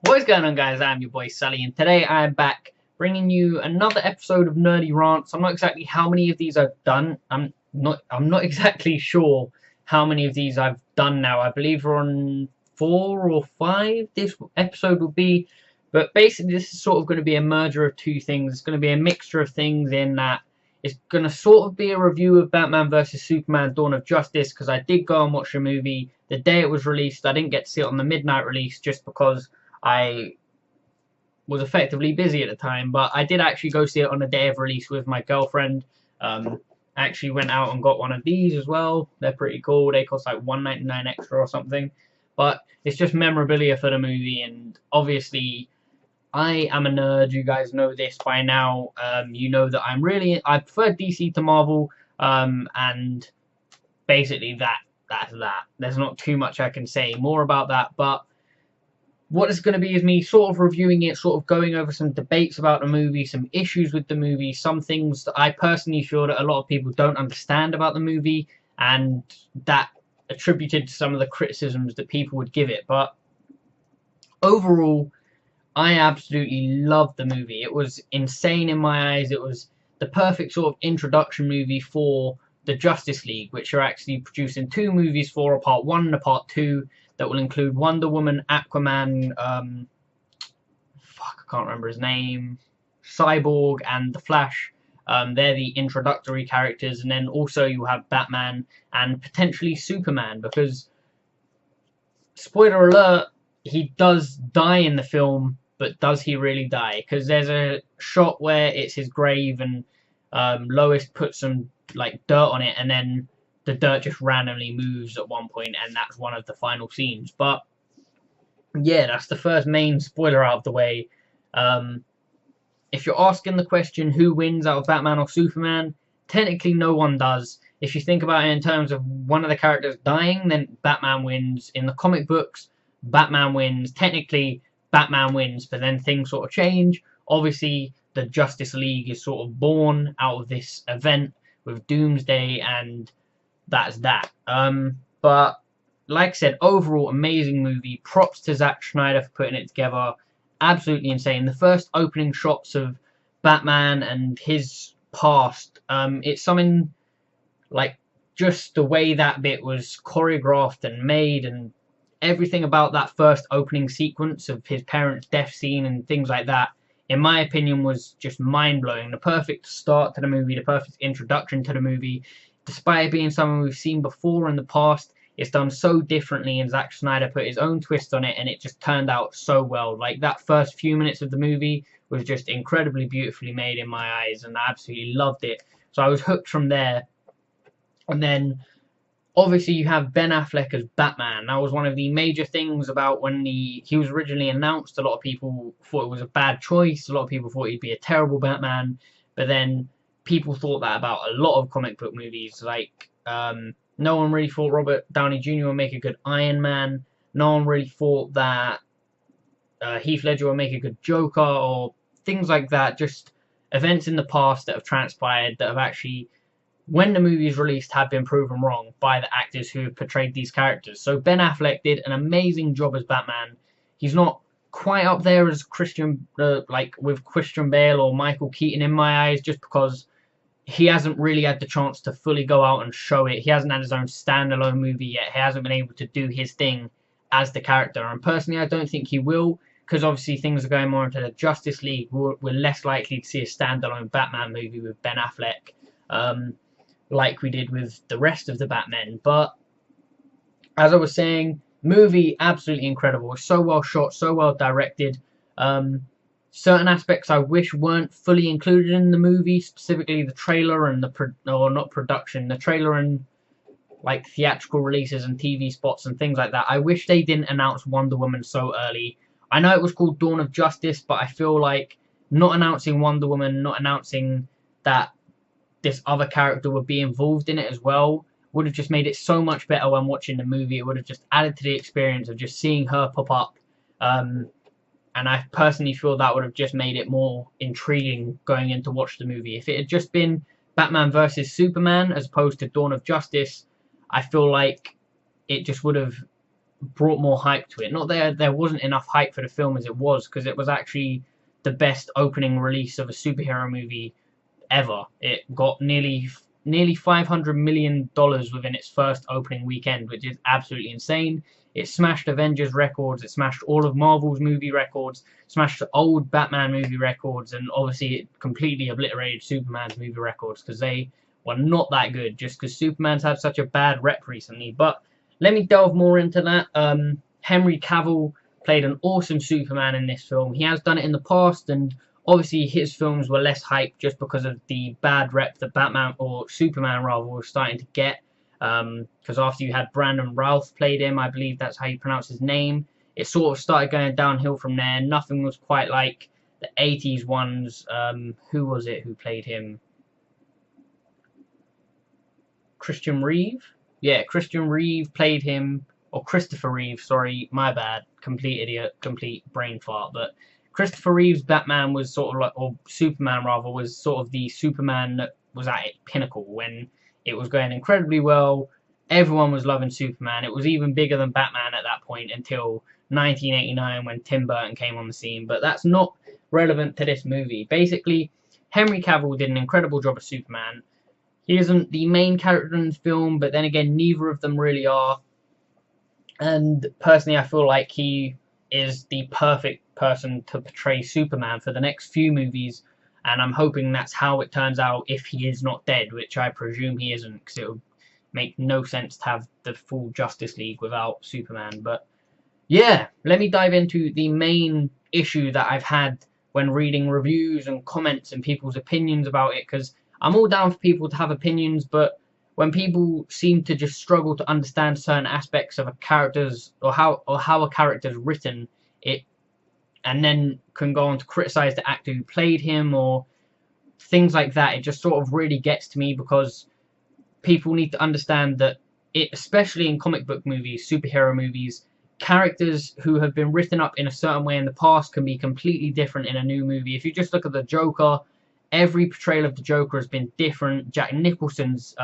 What is going on, guys? I'm your boy Sally, and today I'm back bringing you another episode of Nerdy Rants. I'm not exactly how many of these I've done. I'm not exactly sure how many of these I've done now. I believe we're on 4 or 5 this episode will be. But basically this is sort of going to be a merger of two things. It's going to be a mixture of things in that it's going to sort of be a review of Batman vs Superman Dawn of Justice, because I did go and watch the movie the day it was released. I didn't get to see it on the midnight release just because I was effectively busy at the time, but I did actually go see it on the day of release with my girlfriend. Actually went out and got one of these as well. They're pretty cool. They cost like $1.99 extra or something, but it's just memorabilia for the movie. And obviously I am a nerd. You guys know this by now. You know that I prefer DC to Marvel, and basically that's that. There's not too much I can say more about that, but what it's going to be is me sort of reviewing it, sort of going over some debates about the movie, some issues with the movie, some things that I personally feel that a lot of people don't understand about the movie, and that attributed to some of the criticisms that people would give it. But overall, I absolutely loved the movie. It was insane in my eyes. It was the perfect sort of introduction movie for the Justice League, which are actually producing 2 movies for, a part 1 and a part 2, that will include Wonder Woman, Aquaman, I can't remember his name, Cyborg, and The Flash. They're the introductory characters, and then also you have Batman and potentially Superman, because, spoiler alert, he does die in the film, but does he really die? Because there's a shot where it's his grave and Lois puts some like dirt on it, and then the dirt just randomly moves at one point, and that's one of the final scenes. But yeah, that's the first main spoiler out of the way. If you're asking the question who wins out of Batman or Superman, technically no one does. If you think about it in terms of one of the characters dying, then Batman wins. In the comic books, Batman wins. Technically, Batman wins, but then things sort of change. Obviously, the Justice League is sort of born out of this event with Doomsday, and that's that. But like I said, overall amazing movie. Props to Zack Snyder for putting it together. Absolutely insane. The first opening shots of Batman and his past, it's something like just the way that bit was choreographed and made, and everything about that first opening sequence of his parents' death scene and things like that, in my opinion, was just mind-blowing. The perfect start to the movie, the perfect introduction to the movie. Despite it being something we've seen before in the past, it's done so differently, and Zack Snyder put his own twist on it, and it just turned out so well. Like, that first few minutes of the movie was just incredibly beautifully made in my eyes, and I absolutely loved it. So I was hooked from there. And then, obviously, you have Ben Affleck as Batman. That was one of the major things about when he was originally announced. A lot of people thought it was a bad choice. A lot of people thought he'd be a terrible Batman. But then people thought that about a lot of comic book movies. Like, no one really thought Robert Downey Jr. would make a good Iron Man. No one really thought that Heath Ledger would make a good Joker, or things like that. Just events in the past that have transpired that have actually, when the movie is released, have been proven wrong by the actors who have portrayed these characters. So Ben Affleck did an amazing job as Batman. He's not quite up there as Christian, like with Christian Bale or Michael Keaton in my eyes, just because he hasn't really had the chance to fully go out and show it. He hasn't had his own standalone movie yet. He hasn't been able to do his thing as the character. And personally, I don't think he will, because obviously things are going more into the Justice League. We're less likely to see a standalone Batman movie with Ben Affleck, like we did with the rest of the Batmen. But as I was saying, movie absolutely incredible. It's so well shot, so well directed. Certain aspects I wish weren't fully included in the movie, specifically the trailer and the trailer and like theatrical releases and TV spots and things like that. I wish they didn't announce Wonder Woman so early. I know it was called Dawn of Justice, but I feel like not announcing Wonder Woman, not announcing that this other character would be involved in it as well, would have just made it so much better when watching the movie. It would have just added to the experience of just seeing her pop up. And I personally feel that would have just made it more intriguing going in to watch the movie. If it had just been Batman vs Superman as opposed to Dawn of Justice, I feel like it just would have brought more hype to it. Not that there wasn't enough hype for the film as it was, because it was actually the best opening release of a superhero movie ever. It got nearly $500 million within its first opening weekend, which is absolutely insane. It smashed Avengers records, it smashed all of Marvel's movie records, smashed the old Batman movie records, and obviously it completely obliterated Superman's movie records because they were not that good, just because Superman's had such a bad rep recently. But let me delve more into that. Henry Cavill played an awesome Superman in this film. He has done it in the past, and obviously his films were less hyped just because of the bad rep that Batman, or Superman rather, was starting to get. Because after you had Brandon Routh played him, I believe that's how you pronounce his name, it sort of started going downhill from there. Nothing was quite like the 80s ones. Who was it who played him? Christian Reeve? Yeah, Christian Reeve played him, or Christopher Reeve, sorry, my bad, complete idiot, complete brain fart. But Christopher Reeve's Batman was sort of like, or Superman rather, was sort of the Superman that was at its pinnacle when it was going incredibly well. Everyone was loving Superman. It was even bigger than Batman at that point until 1989 when Tim Burton came on the scene. But that's not relevant to this movie. Basically, Henry Cavill did an incredible job as Superman. He isn't the main character in the film, but then again, neither of them really are. And personally, I feel like he is the perfect person to portray Superman for the next few movies, and I'm hoping that's how it turns out if he is not dead, which I presume he isn't, because it would make no sense to have the full Justice League without Superman. But yeah, let me dive into the main issue that I've had when reading reviews and comments and people's opinions about it, because I'm all down for people to have opinions, but when people seem to just struggle to understand certain aspects of a character's, or how a character's written, it, and then can go on to criticize the actor who played him or things like that, it just sort of really gets to me, because people need to understand that it, especially in comic book movies, superhero movies, characters who have been written up in a certain way in the past can be completely different in a new movie. If you just look at the Joker, every portrayal of the Joker has been different. Jack Nicholson's,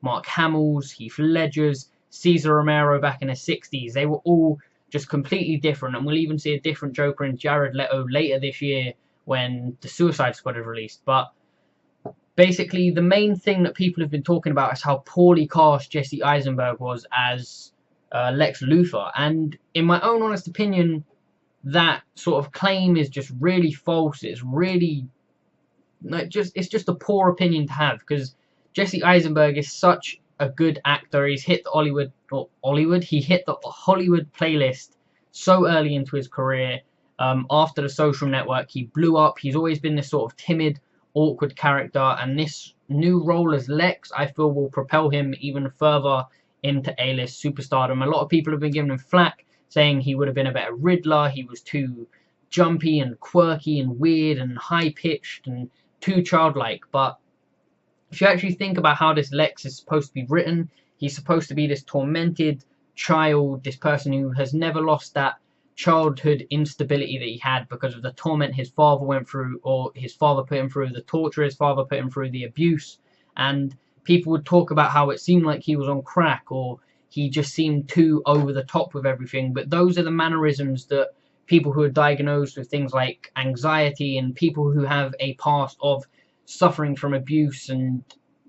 Mark Hamill's, Heath Ledger's, Cesar Romero back in the 60s, they were all just completely different, and we'll even see a different Joker in Jared Leto later this year when the Suicide Squad is released. But basically, the main thing that people have been talking about is how poorly cast Jesse Eisenberg was as Lex Luthor, and in my own honest opinion, that sort of claim is just really false. It's really it's just a poor opinion to have, because Jesse Eisenberg is such a good actor. He's hit the he hit the Hollywood playlist so early into his career. After The Social Network, he blew up. He's always been this sort of timid, awkward character, and this new role as Lex, I feel, will propel him even further into A-list superstardom. A lot of people have been giving him flack, saying he would have been a better Riddler. He was too jumpy and quirky and weird and high-pitched and too childlike. But if you actually think about how this Lex is supposed to be written, he's supposed to be this tormented child, this person who has never lost that childhood instability that he had because of the torment his father went through, or his father put him through, the torture his father put him through, the abuse. And people would talk about how it seemed like he was on crack, or he just seemed too over the top with everything. But those are the mannerisms that people who are diagnosed with things like anxiety and people who have a past of suffering from abuse and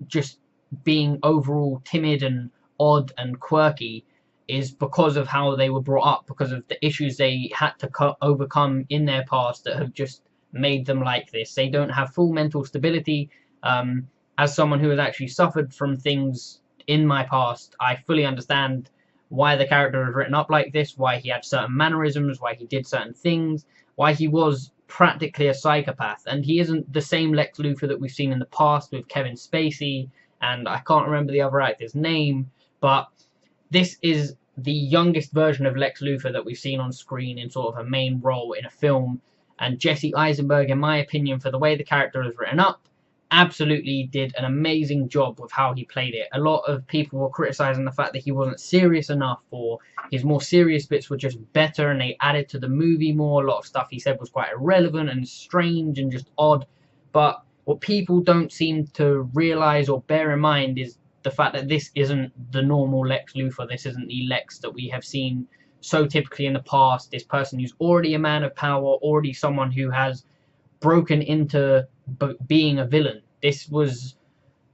just being overall timid and odd and quirky, is because of how they were brought up, because of the issues they had to overcome in their past that have just made them like this. They don't have full mental stability. As someone who has actually suffered from things in my past, I fully understand why the character was written up like this, why he had certain mannerisms, why he did certain things, why he was practically a psychopath. And he isn't the same Lex Luthor that we've seen in the past with Kevin Spacey, and I can't remember the other actor's name, but this is the youngest version of Lex Luthor that we've seen on screen in sort of a main role in a film. And Jesse Eisenberg, in my opinion, for the way the character is written up, absolutely did an amazing job with how he played it. A lot of people were criticizing the fact that he wasn't serious enough, or his more serious bits were just better and they added to the movie more. A lot of stuff he said was quite irrelevant and strange and just odd. But what people don't seem to realize or bear in mind is the fact that this isn't the normal Lex Luthor. This isn't the Lex that we have seen so typically in the past. This person who's already a man of power, already someone who has broken into being a villain. This was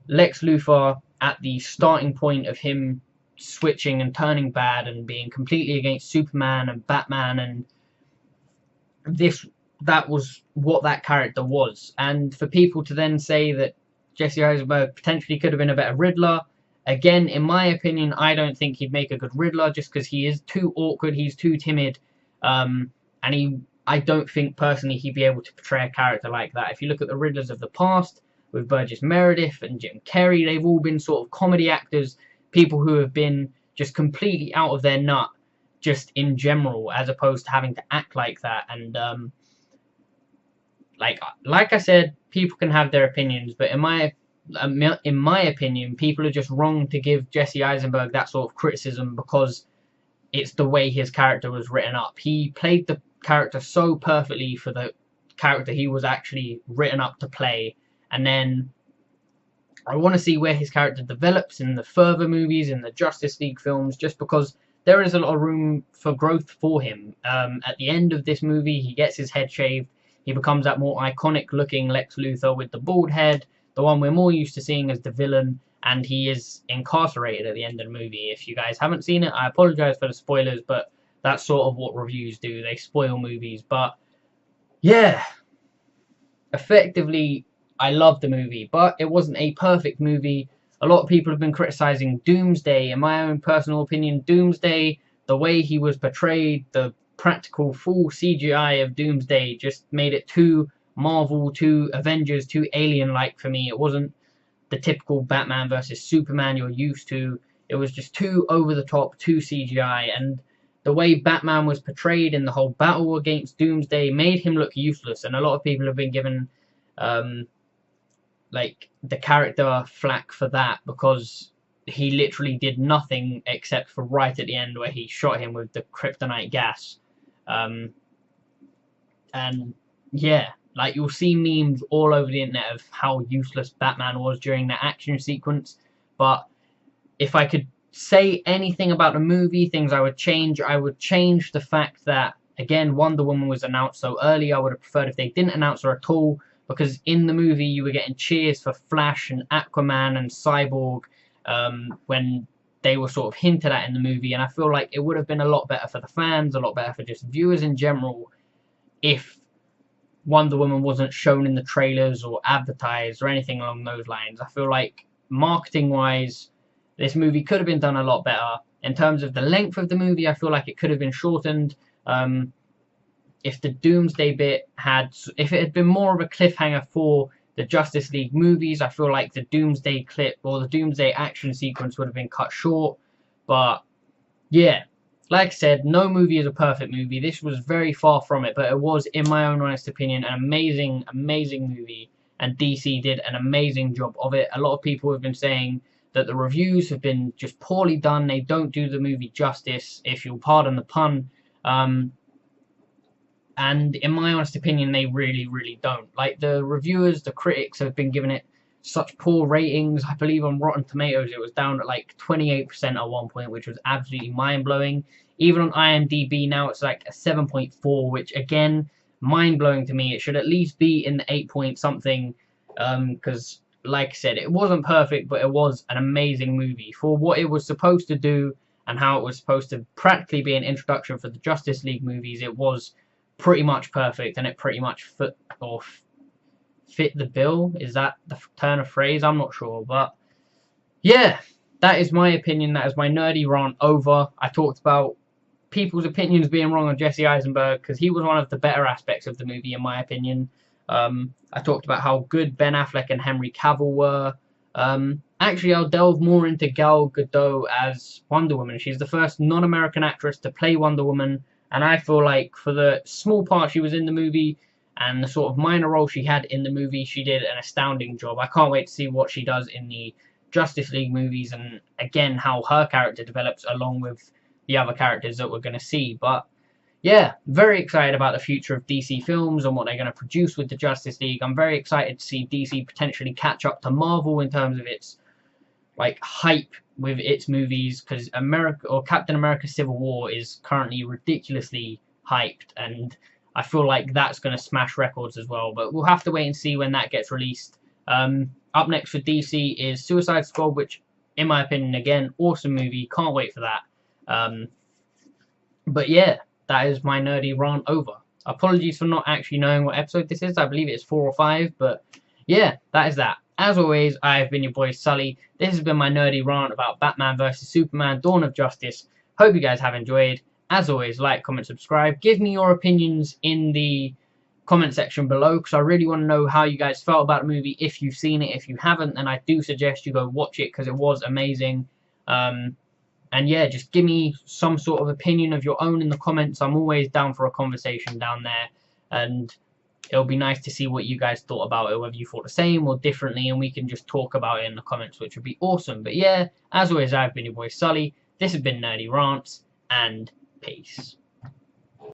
Lex Luthor at the starting point of him switching and turning bad and being completely against Superman and Batman, and that was what that character was. And for people to then say that Jesse Eisenberg potentially could have been a better Riddler, again, in my opinion, I don't think he'd make a good Riddler just because he is too awkward, he's too timid, and I don't think personally he'd be able to portray a character like that. If you look at the Riddlers of the past, with Burgess Meredith and Jim Carrey, they've all been sort of comedy actors, people who have been just completely out of their nut, just in general, as opposed to having to act like that. And like I said, people can have their opinions, but in my opinion, people are just wrong to give Jesse Eisenberg that sort of criticism because it's the way his character was written up. He played the character so perfectly for the character he was actually written up to play. And then I want to see where his character develops in the further movies, in the Justice League films, just because there is a lot of room for growth for him. At the end of this movie, he gets his head shaved. He becomes that more iconic-looking Lex Luthor with the bald head, the one we're more used to seeing as the villain, and he is incarcerated at the end of the movie. If you guys haven't seen it, I apologize for the spoilers, but that's sort of what reviews do. They spoil movies. But yeah, effectively, I love the movie, but it wasn't a perfect movie. A lot of people have been criticizing Doomsday. In my own personal opinion, Doomsday, the way he was portrayed, the practical full CGI of Doomsday just made it too Marvel, too Avengers, too alien-like for me. It wasn't the typical Batman versus Superman you're used to. It was just too over-the-top, too CGI, and the way Batman was portrayed in the whole battle against Doomsday made him look useless, and a lot of people have been given the character flack for that because he literally did nothing except for right at the end where he shot him with the kryptonite gas. And yeah, you'll see memes all over the internet of how useless Batman was during that action sequence. But if I could say anything about the movie, things I would change the fact that, again, Wonder Woman was announced so early. I would have preferred if they didn't announce her at all, because in the movie you were getting cheers for Flash and Aquaman and Cyborg when they were sort of hinted at in the movie, and I feel like it would have been a lot better for the fans, a lot better for just viewers in general, if Wonder Woman wasn't shown in the trailers or advertised or anything along those lines. I feel like marketing-wise, this movie could have been done a lot better. In terms of the length of the movie, I feel like it could have been shortened. If the Doomsday bit if it had been more of a cliffhanger for the Justice League movies, I feel like the Doomsday clip or the Doomsday action sequence would have been cut short. But yeah, like I said, no movie is a perfect movie. This was very far from it, but it was, in my own honest opinion, an amazing, amazing movie, and DC did an amazing job of it. A lot of people have been saying that the reviews have been just poorly done. They don't do the movie justice, if you'll pardon the pun. And in my honest opinion, they really, really don't. Like, the reviewers, the critics have been giving it such poor ratings. I believe on Rotten Tomatoes it was down at like 28% at one point, which was absolutely mind-blowing. Even on IMDb now it's like a 7.4, which again, mind-blowing to me. It should at least be in the 8 point something, because like I said, it wasn't perfect, but it was an amazing movie. For what it was supposed to do and how it was supposed to practically be an introduction for the Justice League movies, it was pretty much perfect, and it pretty much fit the bill. Is that the turn of phrase? I'm not sure, but yeah, that is my opinion. That is my nerdy rant over. I talked about people's opinions being wrong on Jesse Eisenberg because he was one of the better aspects of the movie, in my opinion. I talked about how good Ben Affleck and Henry Cavill were. Actually, I'll delve more into Gal Gadot as Wonder Woman. She's the first non-American actress to play Wonder Woman, and I feel like for the small part she was in the movie and the sort of minor role she had in the movie, she did an astounding job. I can't wait to see what she does in the Justice League movies, and again, how her character develops along with the other characters that we're going to see. But yeah, very excited about the future of DC films and what they're going to produce with the Justice League. I'm very excited to see DC potentially catch up to Marvel in terms of its like hype with its movies, because Captain America Civil War is currently ridiculously hyped, and I feel like that's going to smash records as well. But we'll have to wait and see when that gets released. Up next for DC is Suicide Squad, which, in my opinion, again, awesome movie. Can't wait for that. But yeah, that is my nerdy rant over. Apologies for not actually knowing what episode this is. I believe it's 4 or 5, but yeah, that is that. As always, I have been your boy Sully. This has been my nerdy rant about Batman vs Superman: Dawn of Justice. Hope you guys have enjoyed. As always, like, comment, subscribe. Give me your opinions in the comment section below, because I really want to know how you guys felt about the movie. If you've seen it, if you haven't, then I do suggest you go watch it, because it was amazing. And yeah, just give me some sort of opinion of your own in the comments. I'm always down for a conversation down there, and it'll be nice to see what you guys thought about it, whether you thought the same or differently, and we can just talk about it in the comments, which would be awesome. But yeah, as always, I've been your boy Sully. This has been Nerdy Rants, and peace.